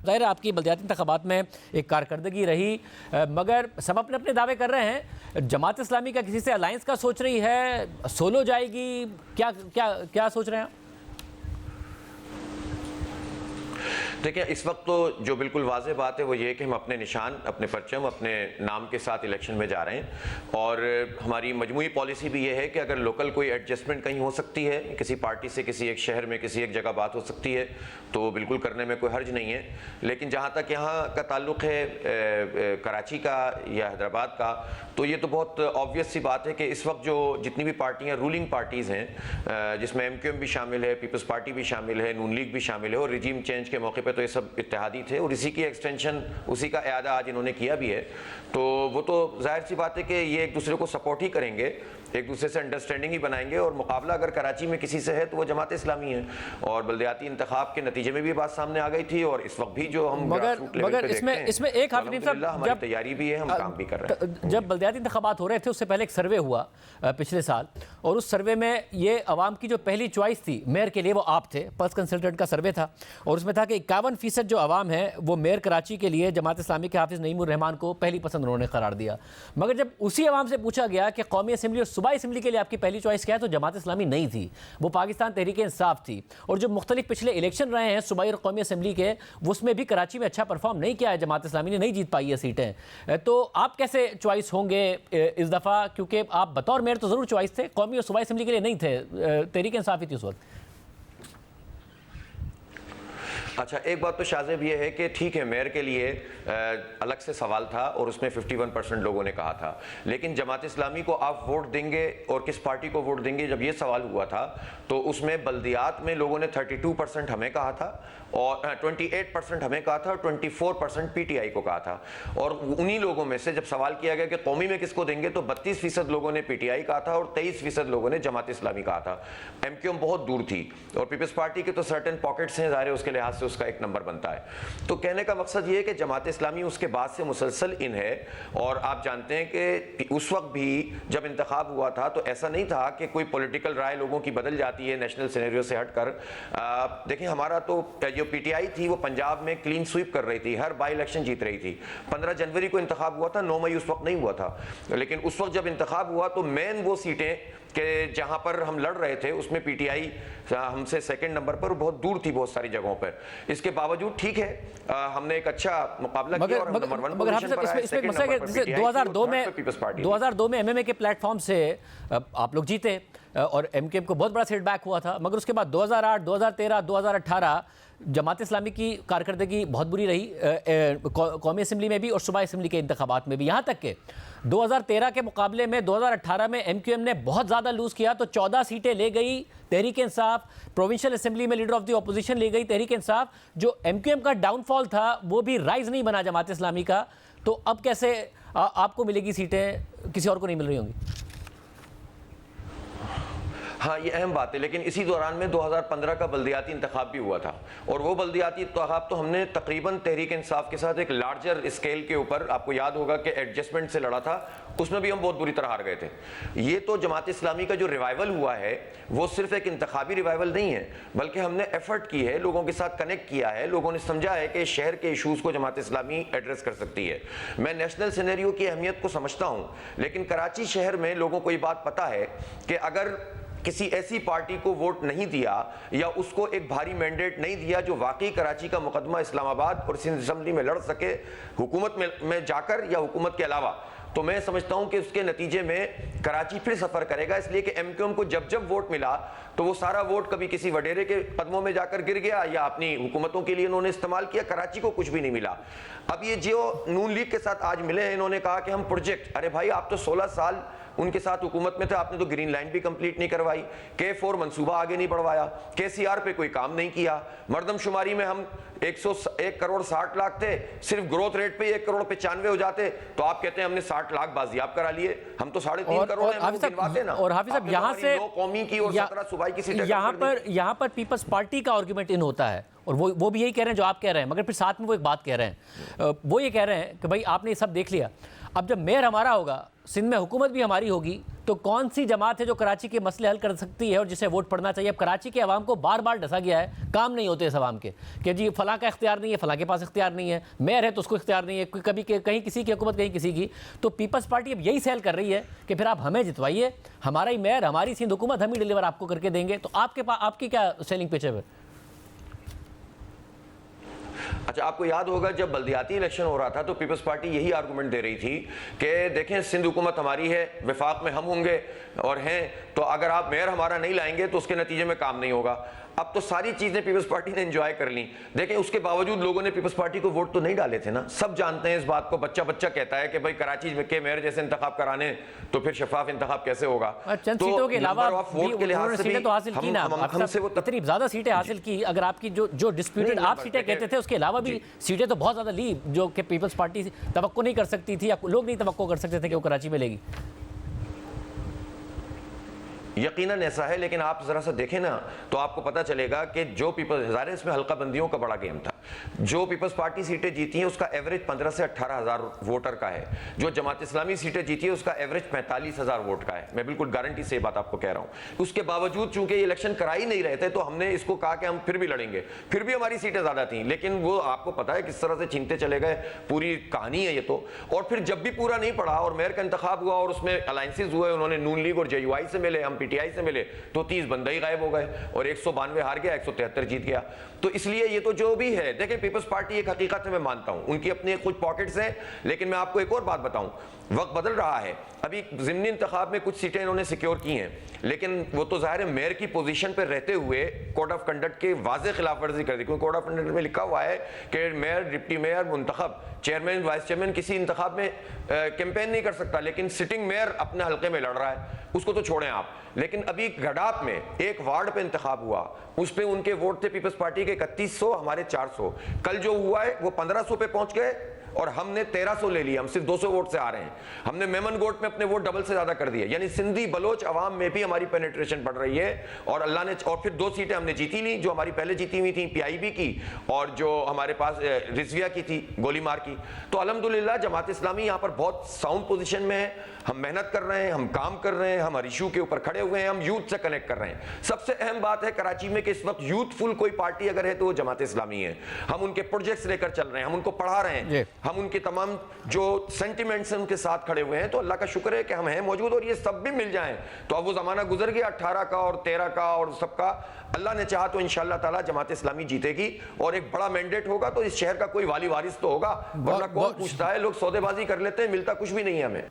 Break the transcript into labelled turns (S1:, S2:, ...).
S1: ظاہر ہے آپ کی بلدیاتی انتخابات میں ایک کارکردگی رہی، مگر سب اپنے اپنے دعوے کر رہے ہیں۔ جماعت اسلامی کا کسی سے الائنس کا سوچ رہی ہے، سولو جائے گی، کیا سوچ رہے ہیں آپ؟
S2: دیکھیں اس وقت تو جو بالکل واضح بات ہے وہ یہ ہے کہ ہم اپنے نشان، اپنے پرچم، اپنے نام کے ساتھ الیکشن میں جا رہے ہیں، اور ہماری مجموعی پالیسی بھی یہ ہے کہ اگر لوکل کوئی ایڈجسٹمنٹ کہیں ہو سکتی ہے، کسی پارٹی سے کسی ایک شہر میں کسی ایک جگہ بات ہو سکتی ہے تو بالکل کرنے میں کوئی حرج نہیں ہے، لیکن جہاں تک یہاں کا تعلق ہے کراچی کا یا حیدرآباد کا، تو یہ تو بہت آبویس سی بات ہے کہ اس وقت جو جتنی بھی پارٹیاں رولنگ پارٹیز ہیں، جس میں MQM بھی شامل ہے، پیپلز پارٹی بھی شامل ہے، نون لیگ بھی شامل ہے، اور رجیم چینج کے موقع پہ تو یہ سب اتحادی تھے، اور اسی کی ایکسٹینشن، اسی کا اعادہ آج انہوں نے کیا بھی ہے، تو وہ تو ظاہر سی بات ہے کہ یہ ایک دوسرے کو سپورٹ ہی کریں گے، ایک دوسرے سے انڈرسٹینڈنگ ہی بنائیں گے، اور مقابلہ اگر کراچی میں کسی سے ہے تو وہ جماعت اسلامی ہے، اور بلدیاتی انتخاب کے نتیجے میں بھی بات سامنے آ گئی تھی، اور اس وقت بھی جو ہم گراس روٹ لیول پہ دیکھتے ہیں،
S1: اس میں ایک حافظ صاحب،
S2: ہماری تیاری بھی ہے، ہم کام بھی کر رہے ہیں۔
S1: جب بلدیاتی انتخابات ہو رہے تھے اس سے پہلے ایک سروے ہوا پچھلے سال، اور اس سروے میں یہ عوام کی جو پہلی چوائس تھی میئر کے لیے وہ آپ تھے، پلس کنسلٹنٹ کا سروے تھا، اور اس میں تھا کہ 51% جو عوام ہے وہ میئر کراچی کے لیے جماعت اسلامی کے حافظ نعیم الرحمان کو پہلی پسند انہوں نے قرار دیا، مگر جب اسی عوام سے پوچھا گیا کہ قومی اسمبلی اور صوبائی اسمبلی کے لیے آپ کی پہلی چوائس کیا ہے تو جماعت اسلامی نہیں تھی، وہ پاکستان تحریک انصاف تھی، اور جو مختلف پچھلے الیکشن رہے ہیں صوبائی اور قومی اسمبلی کے، اس میں بھی کراچی میں اچھا پرفارم نہیں کیا ہے جماعت اسلامی نے، نہیں جیت پائی ہے سیٹیں، تو آپ کیسے چوائس ہوں گے اس دفعہ؟ کیونکہ آپ بطور میئر تو ضرور چوائس تھے، قومی اور صوبائی اسمبلی کے لیے نہیں تھے، تحریک انصاف ہی تھی اس وقت۔
S2: اچھا، ایک بات تو شاذب یہ ہے کہ ٹھیک ہے میئر کے لیے الگ سے سوال تھا اور اس میں 51% لوگوں نے کہا تھا، لیکن جماعت اسلامی کو آپ ووٹ دیں گے اور کس پارٹی کو ووٹ دیں گے جب یہ سوال ہوا تھا تو اس میں بلدیات میں لوگوں نے 32% ہمیں کہا تھا، اور 28% ہمیں کہا تھا، اور 24% PTI کو کہا تھا، اور انہی لوگوں میں سے جب سوال کیا گیا کہ قومی میں کس کو دیں گے تو 32% لوگوں نے PTI کہا تھا اور 23% لوگوں نے جماعت اسلامی کہا تھا۔ MQM بہت دور تھی، اور پیپلز پارٹی کے تو سرٹن پاکٹس ہیں، ظاہر ہے اس کے لحاظ سے اس کا ایک نمبر بنتا ہے، تو کہنے کا مقصد یہ ہے کہ جماعت اسلامی اس کے بعد سے مسلسل ان ہے، اور آپ جانتے ہیں کہ اس وقت بھی جب انتخاب ہوا تھا تو ایسا نہیں تھا کہ کوئی پولیٹیکل رائے لوگوں کی بدل جاتی ہے نیشنل سینیریو سے ہٹ کر۔ دیکھیں ہمارا تو جو PTI تھی وہ پنجاب میں کلین سویپ کر رہی تھی، ہر بائی الیکشن جیت رہی تھی، 15 جنوری کو انتخاب ہوا تھا، 9 مئی اس وقت نہیں ہوا تھا، لیکن اس وقت جب انتخاب ہوا تو مین وہ سیٹیں کہ جہاں پر ہم لڑ رہے تھے اس میں PTI ہم سے سیکنڈ نمبر پر بہت دور تھی بہت ساری جگہوں پر، اس کے باوجود ٹھیک ہے ہم نے ایک اچھا مقابلہ کیا اور ہم نمبر 1 پوزیشن پر آئے، سیکنڈ نمبر پر PTI تھی،
S1: 2002 میں MMA کے پلیٹ فارم سے آپ لوگ جیتے اور MQM کو بہت بڑا سیٹ بیک ہوا تھا، مگر اس کے بعد 2008، 2013، 2018 جماعت اسلامی کی کارکردگی بہت بری رہی، قومی اسمبلی میں بھی اور صوبائی اسمبلی کے انتخابات میں بھی، یہاں تک کہ 2013 کے مقابلے میں 2018 میں MQM نے بہت زیادہ لوز کیا تو 14 سیٹیں لے گئی تحریک انصاف، پروونشل اسمبلی میں لیڈر آف دی اپوزیشن لے گئی تحریک انصاف، جو MQM کا ڈاؤن فال تھا وہ بھی رائز نہیں بنا جماعت اسلامی کا، تو اب کیسے آپ کو ملے گی سیٹیں، کسی اور کو نہیں مل رہی ہوں گی؟
S2: ہاں یہ اہم بات ہے، لیکن اسی دوران میں 2015 کا بلدیاتی انتخاب بھی ہوا تھا، اور وہ بلدیاتی انتخاب تو ہم نے تقریباً تحریک انصاف کے ساتھ ایک لارجر اسکیل کے اوپر، آپ کو یاد ہوگا کہ ایڈجسٹمنٹ سے لڑا تھا، اس میں بھی ہم بہت بری طرح ہار گئے تھے۔ یہ تو جماعت اسلامی کا جو ریوائول ہوا ہے وہ صرف ایک انتخابی ریوائول نہیں ہے، بلکہ ہم نے ایفرٹ کی ہے، لوگوں کے ساتھ کنیکٹ کیا ہے، لوگوں نے سمجھا ہے کہ شہر کے ایشوز کو جماعت اسلامی ایڈریس کر سکتی ہے۔ میں نیشنل سینیریو کی اہمیت کو سمجھتا ہوں، لیکن کراچی شہر میں لوگوں کو یہ بات پتہ ہے کہ اگر کسی ایسی پارٹی کو ووٹ نہیں دیا یا اس کو ایک بھاری مینڈیٹ نہیں دیا جو واقعی کراچی کا مقدمہ اسلام آباد اور سندھ اسمبلی میں لڑ سکے حکومت میں جا کر یا حکومت کے علاوہ، تو میں سمجھتا ہوں کہ اس کے نتیجے میں کراچی پھر سفر کرے گا، اس لیے کہ MQM کو جب ووٹ ملا تو وہ سارا ووٹ کبھی کسی وڈیرے کے قدموں میں جا کر گر گیا یا اپنی حکومتوں کے لیے انہوں نے استعمال کیا، کراچی کو کچھ بھی نہیں ملا۔ اب یہ جو نون لیگ کے ساتھ آج ملے ہیں، انہوں نے کہا کہ ہم پروجیکٹ، ارے بھائی آپ تو 16 سال ان کے ساتھ حکومت میں تھے، آپ نے تو گرین لائن بھی کمپلیٹ نہیں کروائی، K4 منصوبہ آگے نہیں بڑھوایا، KCR پہ کوئی کام نہیں کیا، مردم شماری میں ہم 1 کروڑ 60 لاکھ تھے، صرف گروتھ ریٹ پہ 1 کروڑ 95 ہو جاتے تو آپ کہتے ہیں ہم نے 60 لاکھ بازیاب کرا لیے، ہم تو 3.5 کروڑ ہیں، ہم گنواتے نا۔
S1: اور حافظ صاحب یہاں سے
S2: 2 قومی کی اور 17 صوبائی کی سیٹیں
S1: یہاں پر پیپلز پارٹی کا آرگومنٹ ان ہوتا ہے، اور وہ بھی یہی کہہ رہے ہیں جو آپ کہہ رہے ہیں، مگر پھر ساتھ میں وہ ایک بات کہہ رہے ہیں، وہ یہ کہہ رہے ہیں کہ بھائی آپ نے یہ سب دیکھ لیا، اب جب میئر ہمارا ہوگا، سندھ میں حکومت بھی ہماری ہوگی، تو تو کون سی جماعت ہے جو کراچی کے مسئلے حل کر سکتی ہے اور جسے ووٹ پڑنا چاہیے؟ اب کراچی کے عوام کو بار بار ڈسا گیا ہے، کام نہیں ہوتے اس عوام کے، کہ جی فلاں کا اختیار نہیں ہے، فلاں کے پاس اختیار نہیں ہے، میئر ہے تو اس کو اختیار نہیں ہے، کبھی کہیں کسی کی حکومت کہیں کسی کی. تو پیپلز پارٹی اب یہی سیل کر رہی ہے کہ پھر آپ ہمیں جتوائیے، ہمارا ہی میئر، ہماری سندھ حکومت ہم ہی ڈیلیور آپ کو کر کے دیں گے. تو آپ کی کیا سیلنگ پچ ہے؟
S2: اچھا، آپ کو یاد ہوگا جب بلدیاتی الیکشن ہو رہا تھا تو پیپلز پارٹی یہی آرگومنٹ دے رہی تھی کہ دیکھیں سندھ حکومت ہماری ہے، وفاق میں ہم ہوں گے اور ہیں، تو اگر آپ میئر ہمارا نہیں لائیں گے تو اس کے نتیجے میں کام نہیں ہوگا. اب تو ساری چیزیں پیپلز پارٹی نے انجوائے کر لیں. دیکھیں اس کے باوجود لوگوں نے پیپلز پارٹی کو ووٹ تو نہیں ڈالے تھے نا. سب جانتے ہیں اس بات کو. بچہ بچہ کہتا ہے کہ بھائی کراچی کے میئر جیسے انتخاب کرانے تو پھر شفاف انتخاب کیسے ہوگا؟
S1: چند سیٹوں کے علاوہ سیٹیں تو حاصل کی نا، اتنی زیادہ سیٹیں حاصل کی. اگر آپ کی جو ڈسپیوٹڈ آپ سیٹیں کہتے تھے اس کے علاوہ بھی سیٹیں تو بہت زیادہ لی جو کہ پیپلز پارٹی توقع نہیں کر سکتی تھی، یا لوگ نہیں توقع کر سکتے تھے کہ وہ کراچی میں لے گی.
S2: یقیناً ایسا ہے، لیکن آپ ذرا سا دیکھیں نا تو آپ کو پتہ چلے گا کہ جو پیپلز، ظاہر ہے اس میں حلقہ بندیوں کا بڑا گیم تھا. جو پیپلز پارٹی سیٹیں جیتی ہیں اس کا ایوریج 15 سے 18 ہزار ووٹر کا ہے. جو جماعت اسلامی سیٹیں جیتی ہے اس کا ایوریج 45 ہزار ووٹ کا ہے. میں بالکل گارنٹی سے یہ بات آپ کو کہہ رہا ہوں. اس کے باوجود چونکہ یہ الیکشن کرا ہی نہیں رہے تھے تو ہم نے اس کو کہا کہ ہم پھر بھی لڑیں گے. پھر بھی ہماری سیٹیں زیادہ تھیں، لیکن وہ آپ کو پتہ ہے کس طرح سے چھینتے چلے گئے. پوری کہانی ہے یہ تو. اور پھر جب بھی پورا نہیں پڑا اور میئر کا انتخاب ہوا اور اس میں الائنسز ہوئے، انہوں نے نون لیگ اور جے یو آئی سے ملے، ہم پی ٹی آئی سے ملے، تو 30 بندے ہی غائب ہو گئے اور 192 ہار گیا، 173 جیت گیا. تو اس لیے یہ تو جو بھی ہے، دیکھیں پیپلز پارٹی ایک حقیقت ہے، میں مانتا ہوں ان کی اپنے کچھ پاکٹس ہیں، لیکن میں آپ کو ایک اور بات بتاؤں، وقت بدل رہا ہے. ابھی ضمنی انتخاب میں کچھ سیٹیں انہوں نے سیکیور کی ہیں، لیکن وہ تو ظاہر ہے میئر کی پوزیشن پہ رہتے ہوئے کوڈ آف کنڈکٹ کے واضح خلاف ورزی کر دی. کیونکہ کوڈ آف کنڈکٹ میں لکھا ہوا ہے کہ میئر، ڈپٹی میئر، منتخب چیئرمین، وائس چیئرمین کسی انتخاب میں کیمپین نہیں کر سکتا، لیکن سٹنگ میئر اپنے حلقے میں لڑ رہا ہے، اس کو تو چھوڑیں آپ. لیکن ابھی گھڈاپ میں ایک وارڈ پہ انتخاب ہوا، اس پہ ان کے ووٹ تھے پیپلز پارٹی کے 3100، ہمارے 400. کل جو ہوا ہے وہ 1500 پہ پہنچ گئے اور ہم نے 1300 لے لیا. ہم صرف 200 ووٹ سے آ رہے ہیں. ہم نے میمن گوٹ میں اپنے ووٹ ڈبل سے زیادہ کر دیے. یعنی سندھی بلوچ عوام میں بھی ہماری پینیٹریشن بڑھ رہی ہے. اور اللہ نے، اور پھر 2 سیٹیں ہم نے جیتی لی جو ہماری پہلے جیتی ہوئی تھیں، پی آئی بی کی اور جو ہمارے پاس رضویہ کی تھی گولی مار کی. تو الحمدللہ جماعت اسلامی یہاں پر بہت ساؤنڈ پوزیشن میں ہے. ہم محنت کر رہے ہیں، ہم کام کر رہے ہیں، ہم ہر ایشو کے اوپر کھڑے ہوئے ہیں، ہم یوتھ سے کنیکٹ کر رہے ہیں. سب سے اہم بات ہے کراچی میں کہ اس وقت یوتھ فل کوئی پارٹی اگر ہے تو وہ جماعت اسلامی ہے. ہم ان کے پروجیکٹس لے کر چل رہے ہیں، ہم ان کو پڑھا رہے ہیں، ہم ان کے تمام جو سینٹیمنٹس ہیں ان کے ساتھ کھڑے ہوئے ہیں. تو اللہ کا شکر ہے کہ ہم ہیں موجود، اور یہ سب بھی مل جائیں تو اب وہ زمانہ گزر گیا 18 کا اور 13 کا اور سب کا. اللہ نے چاہا تو انشاءاللہ تعالی جماعت اسلامی جیتے گی اور ایک بڑا مینڈیٹ ہوگا. تو اس شہر کا کوئی والی وارث تو ہوگا، ورنہ کون پوچھتا ہے. لوگ سودے بازی کر لیتے ہیں، ملتا کچھ بھی نہیں ہے ہمیں.